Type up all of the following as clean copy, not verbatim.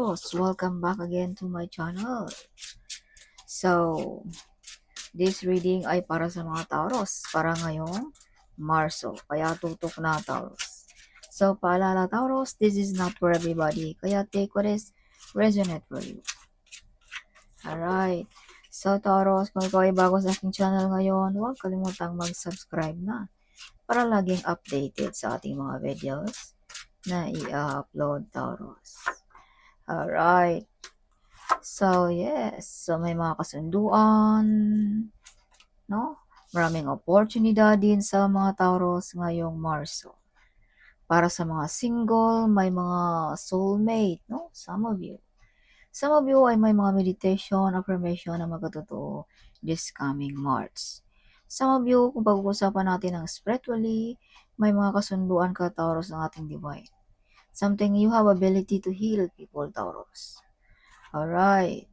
Taurus, welcome back again to my channel. So, this reading ay para sa mga Taurus, para ngayong Marso, kaya tutok na Taurus. So, paalala Taurus, this is not for everybody, kaya take what is resonate for you. Alright, so Taurus, kung ikaw ay bago sa aking channel ngayon, huwag kalimutang mag-subscribe na para laging updated sa ating mga videos na i-upload Taurus. Alright. So, yes. So, may mga kasunduan, no? Maraming oportunidad din sa mga Taurus ngayong Marso. Para sa mga single, may mga soulmate, no? Some of you. Some of you ay may mga meditation, affirmation na magkatotoo this coming March. Some of you, kung pag-uusapan natin ng spiritually, may mga kasunduan ka Taurus ng ating divine. Something you have ability to heal people, Taurus. Alright.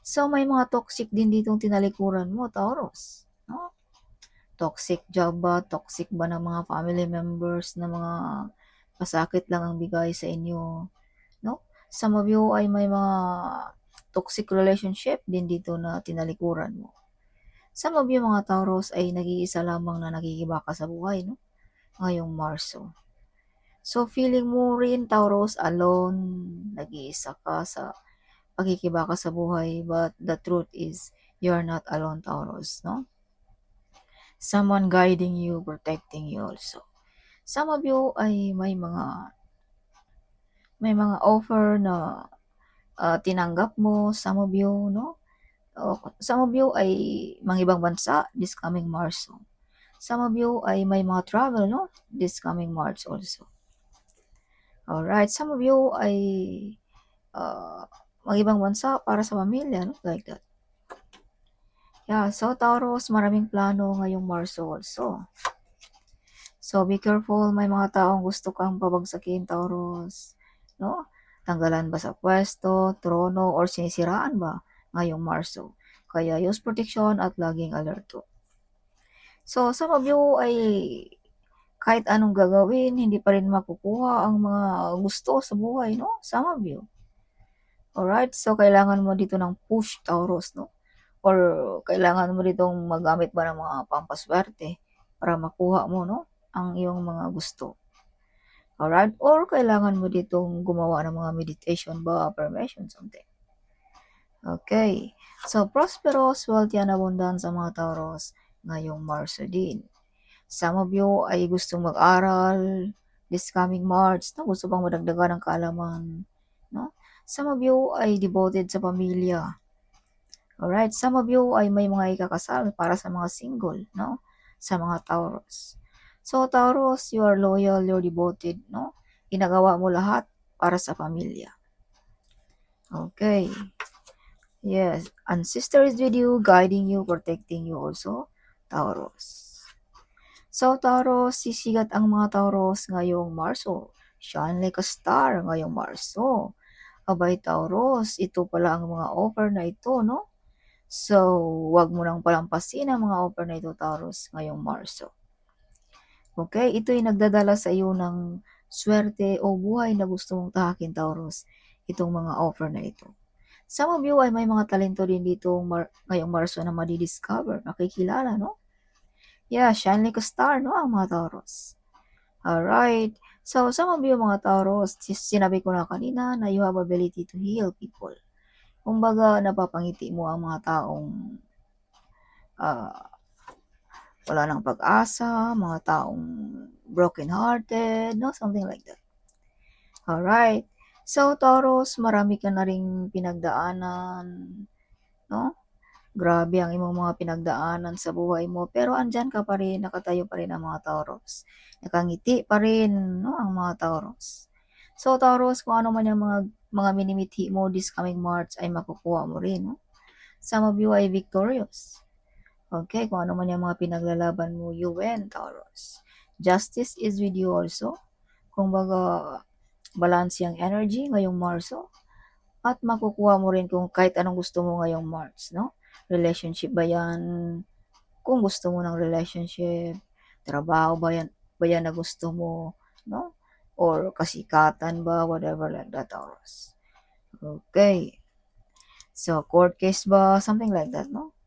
So, may mga toxic din ditong tinalikuran mo, Taurus. No? Toxic job ba? Toxic ba ng mga family members na mga pasakit lang ang bigay sa inyo? No? Some of you ay may mga toxic relationship din dito na tinalikuran mo. Some of you mga Taurus ay nag-iisa lamang na nagigibaka sa buhay, no? Ngayong Marso. So, feeling mo rin, Taurus, alone, nag-iisa ka sa pagkikibaka sa buhay, but the truth is, you are not alone, Taurus, no? Someone guiding you, protecting you also. Some of you ay may mga offer na tinanggap mo, some of you, no? Some of you ay mga ibang bansa this coming March. Some of you ay may mga travel, no? This coming March also. Alright, some of you ay mga ibang bansa para sa pamilya, no? Like that. Yeah, so Taurus, maraming plano ngayong Marso also. So be careful, may mga taong gusto kang pabagsakin, Taurus. No? Tanggalan ba sa pwesto, trono, or sinisiraan ba ngayong Marso? Kaya use protection at laging alerto. So some of you ay kahit anong gagawin, hindi pa rin makukuha ang mga gusto sa buhay, no? Some of you. Alright, so kailangan mo dito ng push, Taurus, no? Or kailangan mo ditong magamit ba ng mga pampaswerte para makuha mo, no? Ang iyong mga gusto. Alright? Or kailangan mo ditong gumawa ng mga meditation ba, affirmation, something. Okay. So, prosperous, wealthy, and abundant sa mga Taurus ngayong Marso din. Some of you ay gustong mag-aral this coming March, no? Gusto pang madagdagan ng kaalaman, no? Some of you ay devoted sa pamilya. Alright, some of you ay may mga ikakasal para sa mga single, no? Sa mga Taurus. So, Taurus, you are loyal, you're devoted, no? Ginagawa mo lahat para sa pamilya. Okay. Yes, and sister is with you, guiding you, protecting you also, Taurus. So, Taurus, sisigat ang mga Taurus ngayong Marso. Shine like a star ngayong Marso. Abay, Taurus, ito pala ang mga offer na ito, no? So, wag mo nang palampasin ang mga offer na ito, Taurus, ngayong Marso. Okay? Ito'y nagdadala sa iyo ng swerte o buhay na gusto mong tahakin, Taurus. Itong mga offer na ito. Some of you ay may mga talento din dito ngayong Marso na madidiscover, makikilala, no? Yeah, shine like a star, no? Ang mga Taurus. Alright. So, some of you mga Taurus, sinabi ko na kanina na you have ability to heal people. Kumbaga, napapangiti mo ang mga taong wala nang pag-asa, mga taong broken-hearted, no? Something like that. Alright. So, Taurus, marami ka na ring pinagdaanan, no? Grabe ang imong mga pinagdaanan sa buhay mo. Pero andyan ka pa rin, nakatayo pa rin ang mga Taurus. Nakangiti pa rin, no? Ang mga Taurus. So, Taurus, kung ano man yung mga minimithi mo this coming March ay makukuha mo rin, no? Some of you ay victorious. Okay, kung ano man yung mga pinaglalaban mo, you win, Taurus. Justice is with you also. Kung baga, balance yung energy ngayong Marso. At makukuha mo rin kung kahit anong gusto mo ngayong March, no? Relationship ba yan? Kung gusto mo ng relationship, trabaho ba yan na gusto mo, no? Or kasikatan ba, whatever like that, Taurus. Okay. So, court case ba? Something like that, no?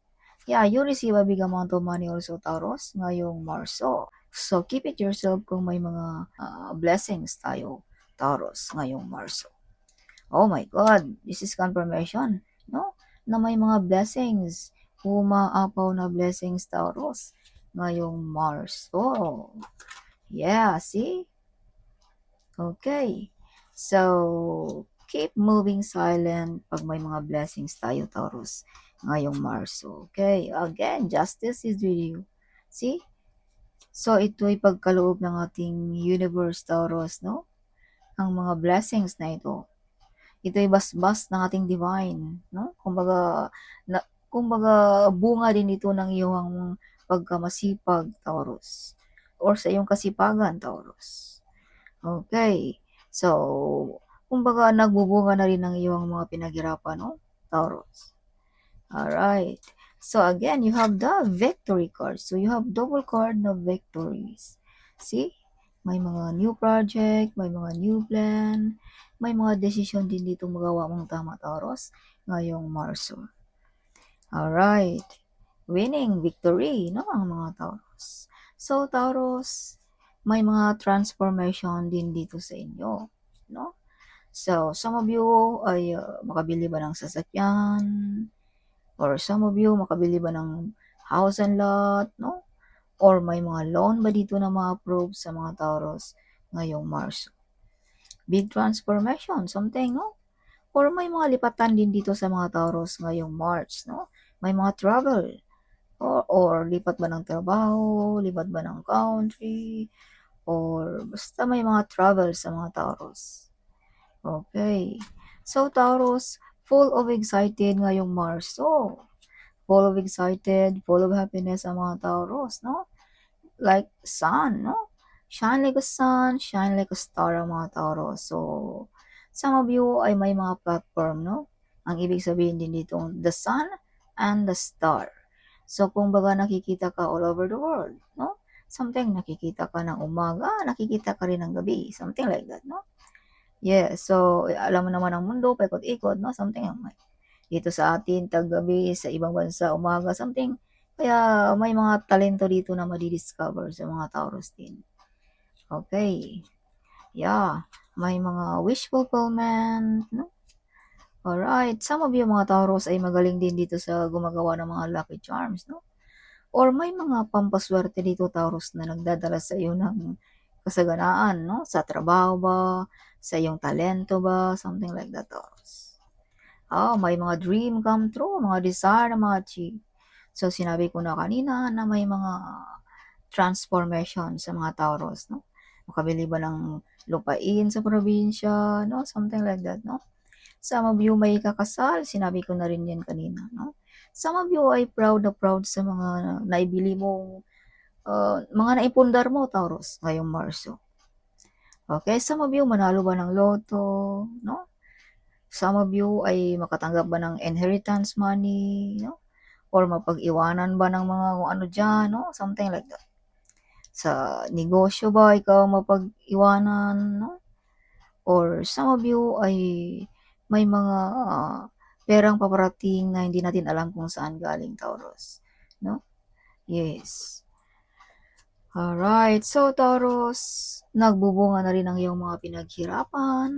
Yeah, you receive a big amount of money also, Taurus, ngayong Marso. So, keep it yourself kung may mga blessings tayo, Taurus, ngayong Marso. Oh my God, this is confirmation, no? Na may mga blessings, umaapaw na blessings, Taurus, ngayong Marso. Yeah, see? Okay. So, keep moving silent pag may mga blessings tayo, Taurus, ngayong Marso. Okay? Again, justice is with you. See? So, ito'y pagkaloob ng ating universe, Taurus, no? Ang mga blessings na ito. Ito'y basbas ng ating divine, no? Kumbaga, bunga din ito ng iyong pagkamasipag, Taurus. Or sa iyong kasipagan, Taurus. Okay. So, kumbaga nagbubunga na rin ang iyong mga pinaghirapan, no? Taurus. Alright. So, again, you have the victory card. So, you have double card na victories. See? May mga new project, may mga new plan, may mga desisyon din dito magawa mong tama, Taurus, ngayong Marso. Alright. Winning, victory, no? Ang mga Taurus. So, Taurus, may mga transformation din dito sa inyo, no? So, some of you ay makabili ba ng sasakyan, or some of you makabili ba ng house and lot, no? Or may mga loan ba dito na ma-approve sa mga Taurus ngayong Marso? Big transformation, something, no? Or may mga lipatan din dito sa mga Taurus ngayong March, no? May mga travel, or lipat ba ng trabaho, lipat ba ng country, or basta may mga travel sa mga Taurus. Okay. So, Taurus, full of excited ngayong Marso. Full of excited, full of happiness ang mga Taurus, no? Like sun, no? Shine like a sun, shine like a star ang mga Taurus. So, some of you ay may mga platform, no? Ang ibig sabihin din dito, the sun and the star. So, kung baga nakikita ka all over the world, no? Something nakikita ka ng umaga, nakikita ka rin ng gabi. Something like that, no? Yeah, so alam mo naman ang mundo, paikot-ikot, no? Something dito sa atin, tag-gabi, sa ibang bansa, umaga, something. Kaya may mga talento dito na madidiscover sa mga Taurus din. Okay. Yeah. May mga wish fulfillment, no? Alright. Some of you mga Taurus ay magaling din dito sa gumagawa ng mga lucky charms, no? Or may mga pampaswerte dito, Taurus, na nagdadala sa iyo ng kasaganaan, no? Sa trabaho ba? Sa iyong talento ba? Something like that, Taurus. May mga dream come true, mga desire na ma-achieve. So, sinabi ko na kanina na may mga transformation sa mga Taurus, no? Makabili ba ng lupain sa probinsya, no? Something like that, no? Some of you may kakasal, sinabi ko na rin yan kanina, no? Some of you ay proud na proud sa mga naibili mong mga naipundar mo, Taurus, ngayong Marso. Okay, some of you manalo ba ng loto, no? Some of you ay makatanggap ba ng inheritance money, no? Or mapag-iwanan ba ng mga kung ano dyan, no? Something like that. Sa negosyo ba ikaw mapag-iwanan, no? Or some of you ay may mga perang paparating na hindi natin alam kung saan galing, Taurus, no? Yes. Alright, so Taurus, nagbubunga na rin ang iyong mga pinaghirapan.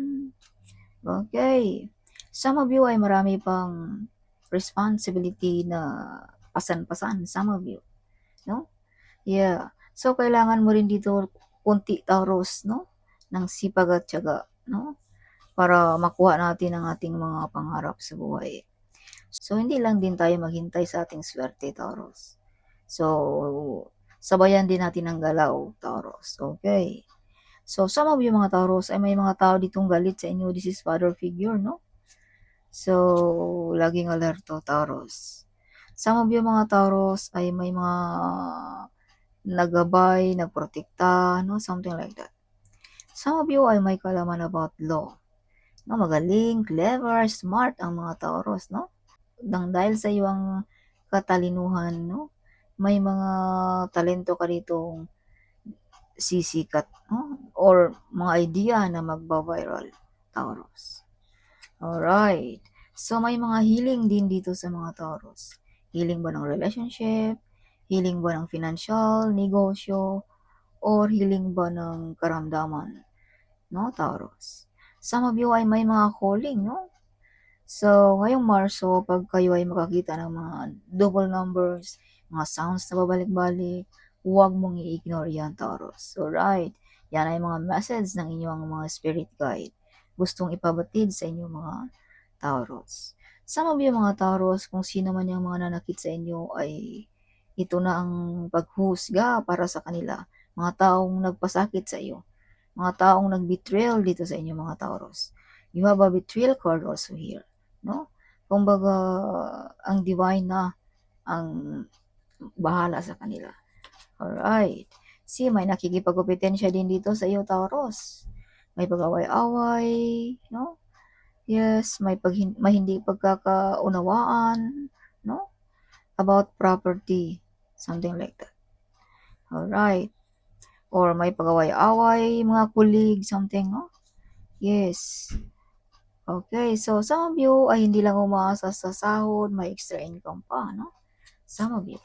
Okay. Some of you ay marami pang responsibility na pasan-pasan. Some of you, no? Yeah. So, kailangan mo rin dito kunti, Taurus, no? Ng sipag at tiyaga, no? Para makuha natin ang ating mga pangarap sa buhay. So, hindi lang din tayo maghintay sa ating swerte, Taurus. So, sabayan din natin ang galaw, Taurus. Okay. So, some of you mga Taurus ay may mga tao ditong galit sa inyo. This is father figure, no? So, laging alerto, Taurus. Some of you mga Taurus ay may mga naggabay, nagprotekta, no? Something like that. Some of you ay may kalaman about law. No, magaling, clever, smart ang mga Taurus, no? Dahil sa iyong katalinuhan, no? May mga talento ka ditong sisikat, no? Or mga idea na magba-viral, Taurus. Alright. So, may mga healing din dito sa mga Taurus. Healing ba ng relationship? Healing ba ng financial, negosyo, or healing ba ng karamdaman? No, Taurus. Some of you ay may mga calling, no? So, ngayong Marso, pag kayo ay makakita ng mga double numbers, mga sounds na babalik-balik, huwag mong i-ignore yan, Taurus. Alright, yan ay mga message ng inyong mga spirit guide. Gustong ipabatid sa inyong mga Taurus. Some of you mga Taurus, kung sino man yung mga nanakit sa inyo ay ito na ang paghusga para sa kanila. Mga taong nagpasakit sa iyo. Mga taong nag-betrayal dito sa inyo mga Taurus. You have a betrayal card also here. No? Kumbaga, ang divine na ang bahala sa kanila. Alright. See, may nakikipagkompetensya din dito sa iyo, Taurus. May pag-away-away, no? Yes, may hindi pagkakaunawaan, no? About property, something like that. Alright. Or may pag-away-away, mga colleague, something, no? Yes. Okay, so some of you ay hindi lang umaasa sa sahod, may extra income pa, no? Some of you.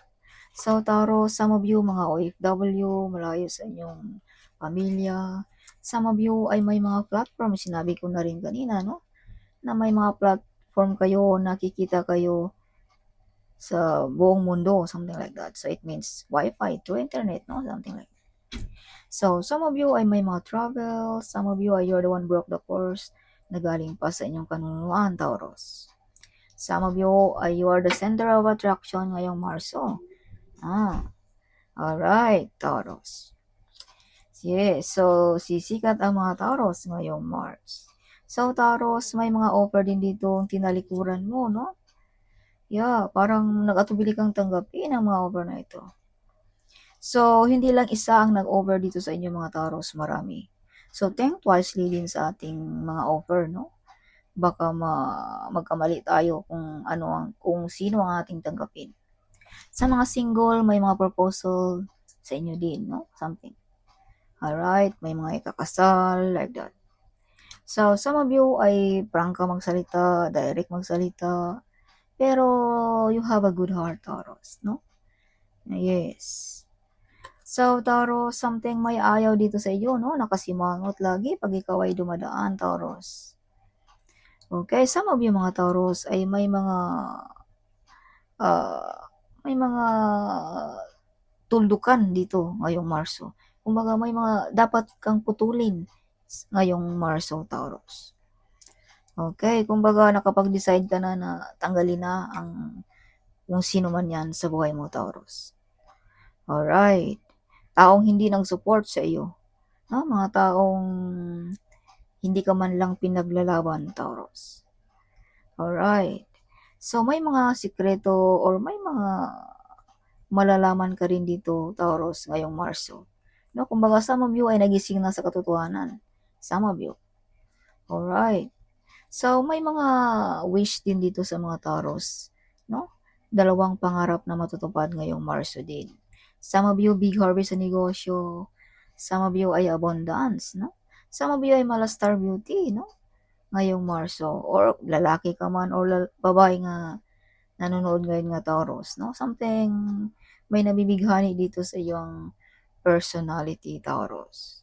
So, Taurus, some of you, mga OFW, malayo sa inyong pamilya. Some of you ay may mga platform, sinabi ko na rin kanina, no? Na may mga platform kayo, nakikita kayo sa buong mundo, something like that. So, it means Wi-Fi through internet, no? Something like that. So, some of you ay may mga travel, some of you ay you're the one broke the course na galing pa sa inyong kanunuan, Taurus. Some of you ay you are the center of attraction ngayong Marso. Alright, Taurus. Yes, so sisikat ang mga Taurus ngayong Mars. So, Taurus, may mga offer din dito ang tinalikuran mo, no? Yeah, parang nag-atubili kang tanggapin ang mga offer na ito. So, hindi lang isa ang nag-offer dito sa inyo mga Taurus, marami. So, think wisely din sa ating mga offer, no? Baka magkamali tayo kung sino ang ating tanggapin. Sa mga single, may mga proposal sa inyo din, no? Something. Alright, may mga ikakasal, like that. So, some of you ay prangka magsalita, direct magsalita, pero you have a good heart, Taurus, no? Yes. So, Taurus, something may ayaw dito sa iyo, no? Nakasimangot lagi pag ikaw ay dumadaan, Taurus. Okay, some of you mga Taurus ay may mga tuldukan dito ngayong Marso. Kumbaga may mga dapat kang putulin ngayong Marso, Taurus. Okay, kumbaga nakapag-decide ka na tanggalin na kung sino man yan sa buhay mo, Taurus. Alright. Taong hindi nag-support sa iyo. No? Mga taong hindi ka man lang pinaglalaban, Taurus. Alright. So, may mga sikreto or may mga malalaman ka rin dito, Taurus, ngayong Marso. No? Kumbaga, some of you ay nagising na sa katotohanan. Some of you. Alright. So, may mga wish din dito sa mga Taurus. No? Dalawang pangarap na matutupad ngayong Marso din. Some of you, big harvest sa negosyo. Some of you ay abundance. No? Some of you ay malastar beauty. No? Ngayong Marso. Or lalaki ka man or babae nga nanonood ngayon nga Taurus. No? Something may nabibighani dito sa iyong personality, Taurus.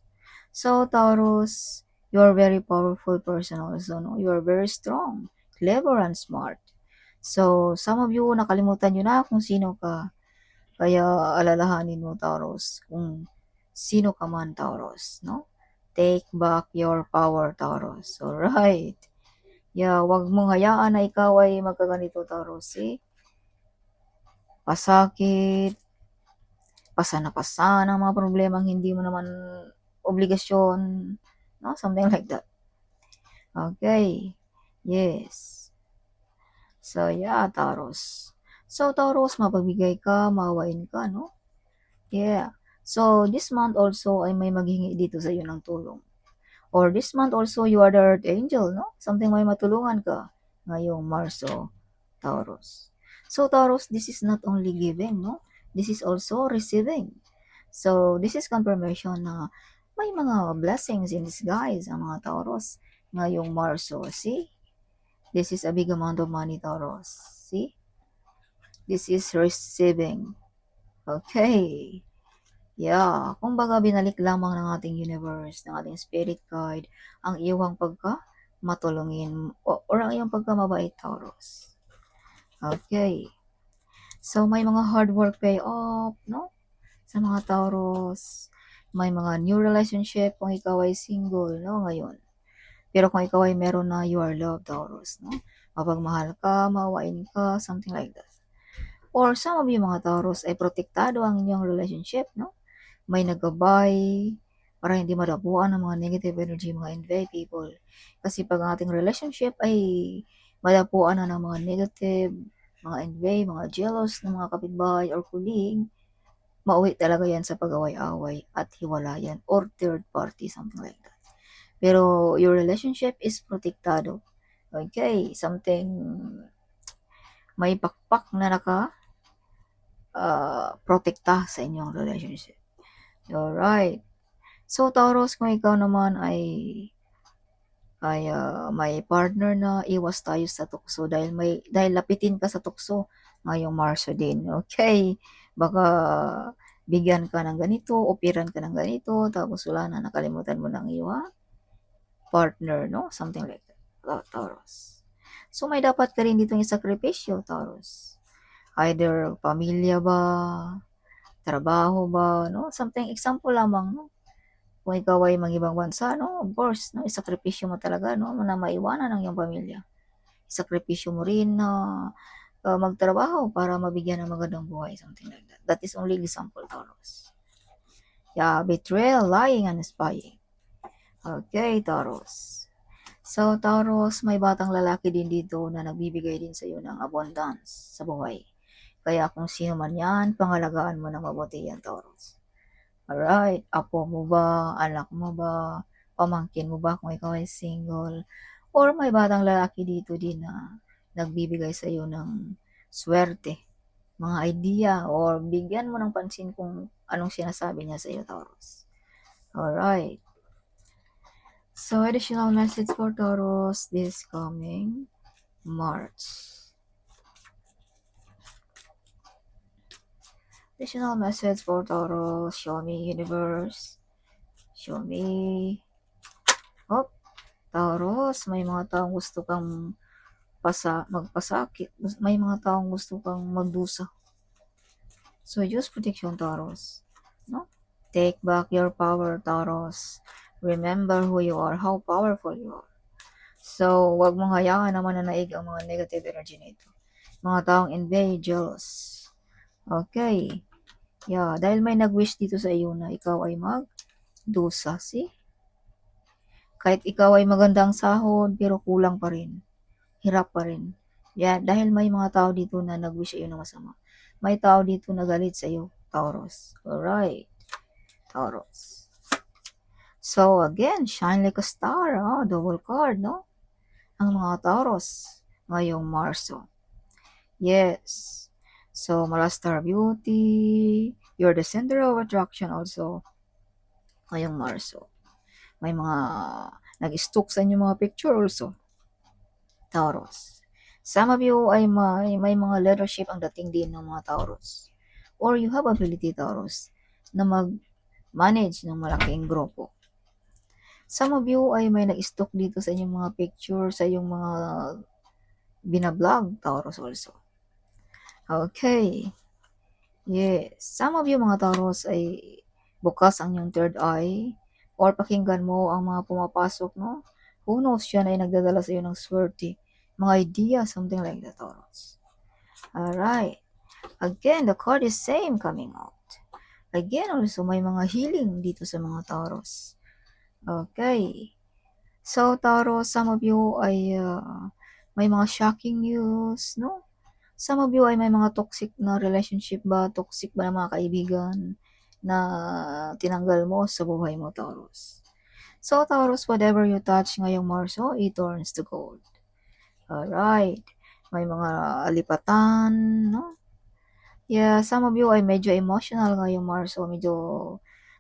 So, Taurus, you are very powerful person also, no? You are very strong, clever, and smart. So, some of you, nakalimutan nyo na kung sino ka. Kaya, alalahanin mo, Taurus, kung sino ka man, Taurus, no? Take back your power, Taurus. Alright. Yeah, wag mong hayaan na ikaw ay magkaganito, Taurus. See? Pasakit, pasa ng mga problemang hindi mo naman obligasyon, no? Something like that. Okay. Yes. So, yeah, Taurus. So, Taurus, mapagbigay ka, maawain ka, no? Yeah. So, this month also ay may maghingi dito sa iyo ng tulong. Or this month also, you are the Earth Angel, no? Something may matulungan ka ngayong Marso, Taurus. So, Taurus, this is not only giving, no? This is also receiving. So, this is confirmation na may mga blessings in disguise ang mga Taurus ngayong Marso. See? This is a big amount of money, Taurus. See? This is receiving. Okay. Yeah. Kumbaga, binalik lamang ng ating universe, ng ating spirit guide, ang iyong matulungin or ang iyong pagkamabait, Taurus. Okay. So, may mga hard work pay off, no? Sa mga Taurus. May mga new relationship kung ikaw ay single, no? Ngayon. Pero kung ikaw ay meron na, you are loved, Taurus, no? Mapagmahal ka, maawain ka, something like that. Or some of you mga Taurus ay protektado ang inyong relationship, no? May nagabay para hindi madapuan ng mga negative energy, mga envy people. Kasi pag ang ating relationship ay madapuan na ng mga negative, mga envy, mga jealous ng mga kapitbahay or colleague, mauwi talaga yan sa pag-away-away at hiwalayan or third party, something like that. Pero your relationship is protektado. Okay, something may pakpak na protekta sa inyong relationship. Alright. So, Taurus, kung ikaw naman ay may partner na, iwas tayo sa tukso dahil lapitin ka sa tukso ngayong Marso din. Okay? Baka bigyan ka ng ganito, opiran ka ng ganito, tapos wala na, nakalimutan mo ng iyong partner, no? Something like that, Taurus. So, may dapat ka rin dito yung sakripisyo, Taurus. Either pamilya ba, trabaho ba, no? Something, example lamang, no? Kung ikaw ay mag-ibang bansa, no? Of course, no? Isakripisyo mo talaga, no? Na maiwanan ng iyong pamilya. Isakripisyo mo rin na magtrabaho para mabigyan ng magandang buhay, something like that. That is only example, Taurus. Yeah, betrayal, lying, and spying. Okay, Taurus. So, Taurus, may batang lalaki din dito na nagbibigay din sa iyo ng abundance sa buhay. Kaya kung sino man yan, pangalagaan mo ng mabuti yan, Taurus. Alright, apo mo ba, anak mo ba, pamangkin mo ba kung ikaw ay single, or may batang lalaki dito din na nagbibigay sa iyo ng swerte, mga idea, or bigyan mo ng pansin kung anong sinasabi niya sa iyo, Taurus. Alright. So, additional message for Taurus this coming March. Additional message for Taurus. Show me, universe. Show me. Oh, Taurus, may mga taong gusto kang magpasakit. May mga taong gusto kang magdusa. So, use protection, Taurus. No? Take back your power, Taurus. Remember who you are, how powerful you are. So, wag mong hayaan naman na naig ang mga negative energy nito. Mga taong envy, jealous. Okay. Yeah, dahil may nag-wish dito sa iyo na ikaw ay magdusa, see? Kahit ikaw ay magandang sahod, pero kulang pa rin. Hirap pa rin. Yeah, dahil may mga tao dito na nag-wish sa iyo ng masama. May tao dito na galit sa iyo, Taurus. Alright, Taurus. So, again, shine like a star, double card, no? Ang mga Taurus ngayong Marso. Yes. So, Malastar Beauty, you're the center of attraction also ngayong Marso. May mga nag-stock sa inyo mga picture also. Taurus. Some of you ay may mga leadership ang dating din ng mga Taurus. Or you have ability, Taurus, na mag-manage ng malaking grupo. Some of you ay may nag-stock dito sa inyong mga picture, sa iyong mga binablog, Taurus also. Okay. Yes. Some of you mga Taurus ay bukas ang yung third eye or pakinggan mo ang mga pumapasok, no? Who knows, yan ay nagdadala sa iyo ng swerte. Mga idea, something like that, Taurus. Alright. Again, the card is same coming out. Again, also may mga healing dito sa mga Taurus. Okay. So, Taurus, some of you ay may mga shocking news, no? Some of you ay may mga toxic na relationship ba, toxic ba na mga kaibigan na tinanggal mo sa buhay mo, Taurus. So, Taurus, whatever you touch ngayong Marso, it turns to gold. Alright. May mga alipatan, no? Yeah, some of you ay medyo emotional ngayong Marso, medyo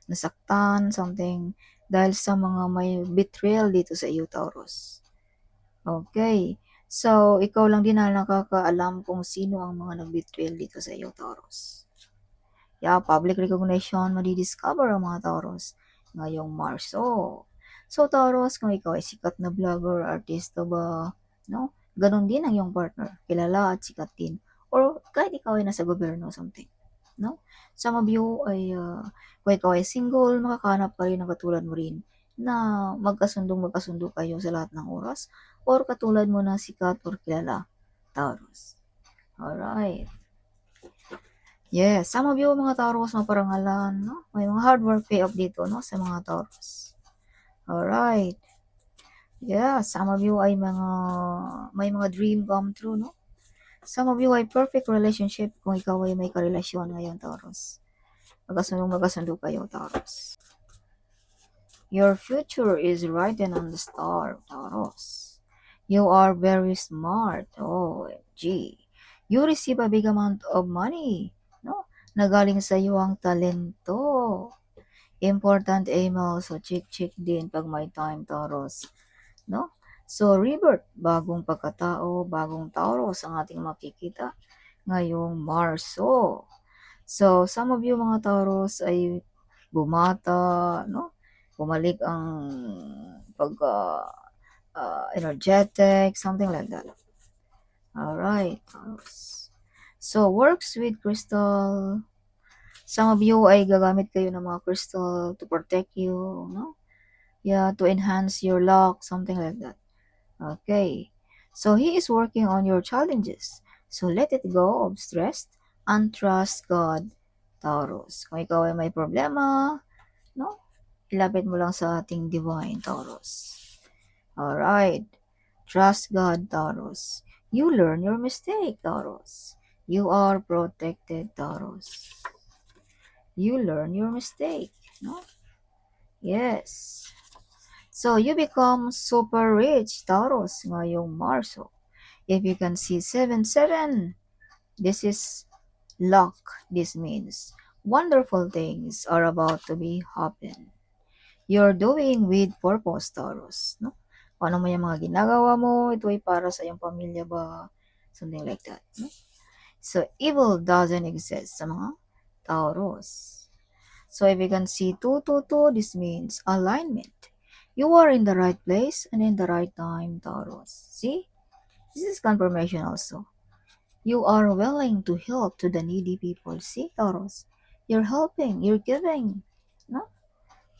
nasaktan, something, dahil sa mga may betrayal dito sa iyo, Taurus. Okay. So, ikaw lang din ang nakakaalam kung sino ang mga nag-betrayal dito sa iyo, Taurus. Yeah, public recognition, madi-discover ang mga Taurus ngayong Marso. So, Taurus, kung ikaw ay sikat na vlogger, artista ba, no? Ganon din ang iyong partner, kilala at sikat din. Or kahit ikaw ay nasa gobyerno, something, no? Some of you ay, kung ikaw ay single, makakahanap ka rin ng katulad mo rin na magkasundo kayo sa lahat ng oras or katulad mo na sikat or kilala, Taurus. Alright. Yes, some of you mga Taurus maparangalan, no? May mga hard work payoff dito, no, sa mga Taurus. Alright. Yeah, some of you ay may mga dream come true, no? Some of you ay perfect relationship kung ikaw ay may karelasyon ngayon, Taurus. Magkasundo kayo, Taurus. Your future is written on the star, Taurus. You are very smart. OMG. You receive a big amount of money, no? Nagaling sa iyo ang talento. Important email, so check din pag may time, Taurus, no? So, rebirth, bagong pagkatao, bagong Taurus ang ating makikita ngayong Marso. So, some of you mga Taurus ay bumata, no? Bumalik ang energetic, something like that. Alright, Taurus. So, works with crystal. Some of you ay gagamit kayo ng mga crystal to protect you, no? Yeah, to enhance your luck, something like that. Okay. So, he is working on your challenges. So, let it go of stress and trust God, Taurus. Kung ikaw ay may problema, no? Ilapit mo lang sa ating divine, Taurus. Alright. Trust God, Taurus. You learn your mistake, Taurus. You are protected, Taurus. You learn your mistake, no? Yes. So, you become super rich, Taurus, ngayong Marso. If you can see 7-7, this is luck. This means wonderful things are about to be happen. You're doing with purpose, Taurus, no? Kung ano man yung mga ginagawa mo, ito ay para sa iyong pamilya ba? Something like that, no? So, evil doesn't exist sa mga Taurus. So, if you can see 222, this means alignment. You are in the right place and in the right time, Taurus. See? This is confirmation also. You are willing to help to the needy people. See, Taurus? You're helping, you're giving. No?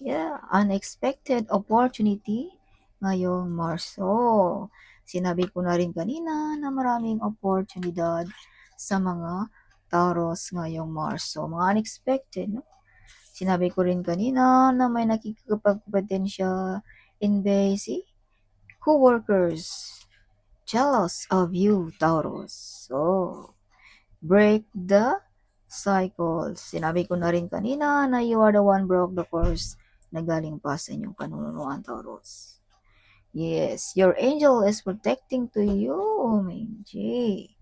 Yeah, unexpected opportunity ngayong Marso. Sinabi ko na rin kanina na maraming oportunidad sa mga Taurus ngayong Marso. Mga unexpected, no? Sinabi ko rin kanina na may nakikipagkompetensya in basic co-workers jealous of you, Taurus. So, break the cycle. Sinabi ko na rin kanina na you are the one broke the course na galing pa sa inyong kanunuan, Taurus. Yes, your angel is protecting to you, Minji.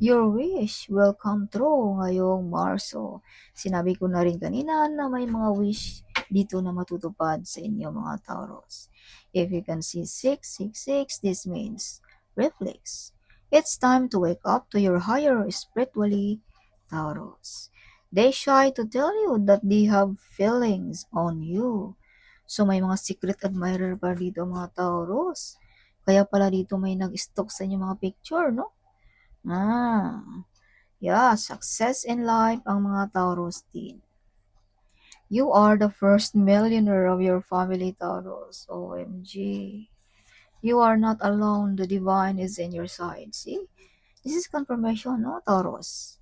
Your wish will come true ngayong Marso. Sinabi ko na rin kanina na may mga wish dito na matutupad sa inyo mga Taurus. If you can see 666, this means reflex. It's time to wake up to your higher spiritually, Taurus. They shy to tell you that they have feelings on you. So may mga secret admirer pa dito mga Taurus. Kaya pala dito may nag-stalk sa inyo mga picture, no? Yeah, success in life ang mga Taurus din. You are the first millionaire of your family, Taurus. OMG. You are not alone. The divine is in your side. See? This is confirmation, no, Taurus?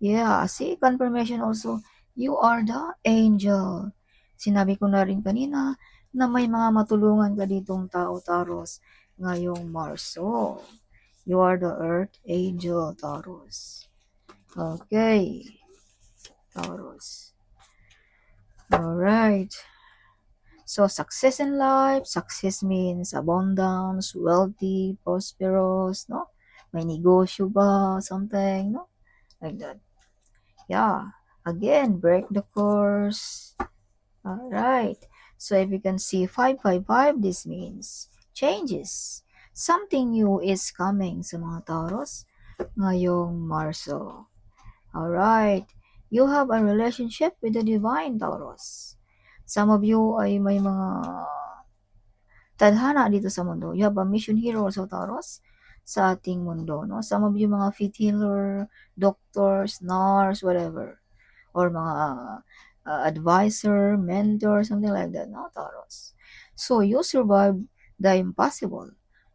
Yeah, see? Confirmation also. You are the angel. Sinabi ko na rin kanina na may mga matulungan ka ditong tao, Taurus, ngayong Marso. You are the earth angel, Taurus. Okay, Taurus. Alright. So, success in life. Success means abundance, wealthy, prosperous, no? May negosyo ba, something, no? Like that. Yeah. Again, break the course. Alright. So, if you can see 555, this means changes. Something new is coming sa mga Taurus ngayong Marso. Alright, you have a relationship with the divine, Taurus. Some of you ay may mga tadhana dito sa mundo. You have a mission hero also, Taurus, sa ating mundo. No? Some of you mga fit healer, doctors, nurse, whatever. Or mga advisor, mentor, something like that, no, Taurus? So you survive the impossible.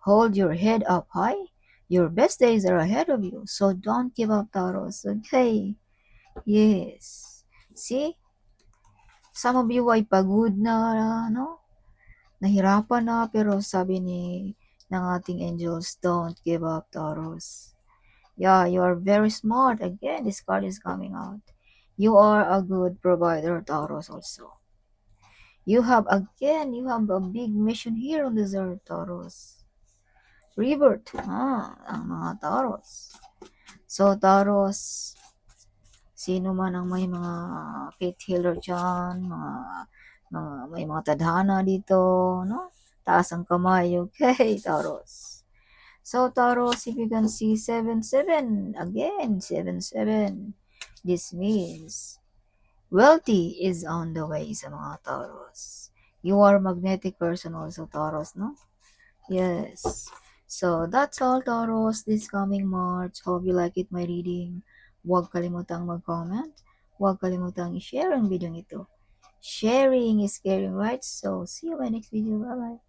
Hold your head up high. Your best days are ahead of you. So don't give up, Taurus. Okay? Yes. See? Some of you ay pagod na, no? Nahirapan na, pero sabi ng ating angels, don't give up, Taurus. Yeah, you are very smart. Again, this card is coming out. You are a good provider, Taurus, also. You have a big mission here on this earth, Taurus. Rebirth, ang mga Taurus. So, Taurus, sino man ang may mga faith healer dyan, may mga tadhana dito, no? Taas ang kamay, okay, Taurus. So, Taurus, if you can see 7-7, again, 7-7, this means wealthy is on the way sa mga Taurus. You are a magnetic person also, Taurus, no? Yes. So, that's all, Taurus, this coming March. Hope you like it, my reading. Huwag kalimutang mag-comment. Huwag kalimutang i-share ang video ito. Sharing is caring, right? So, see you in my next video. Bye-bye.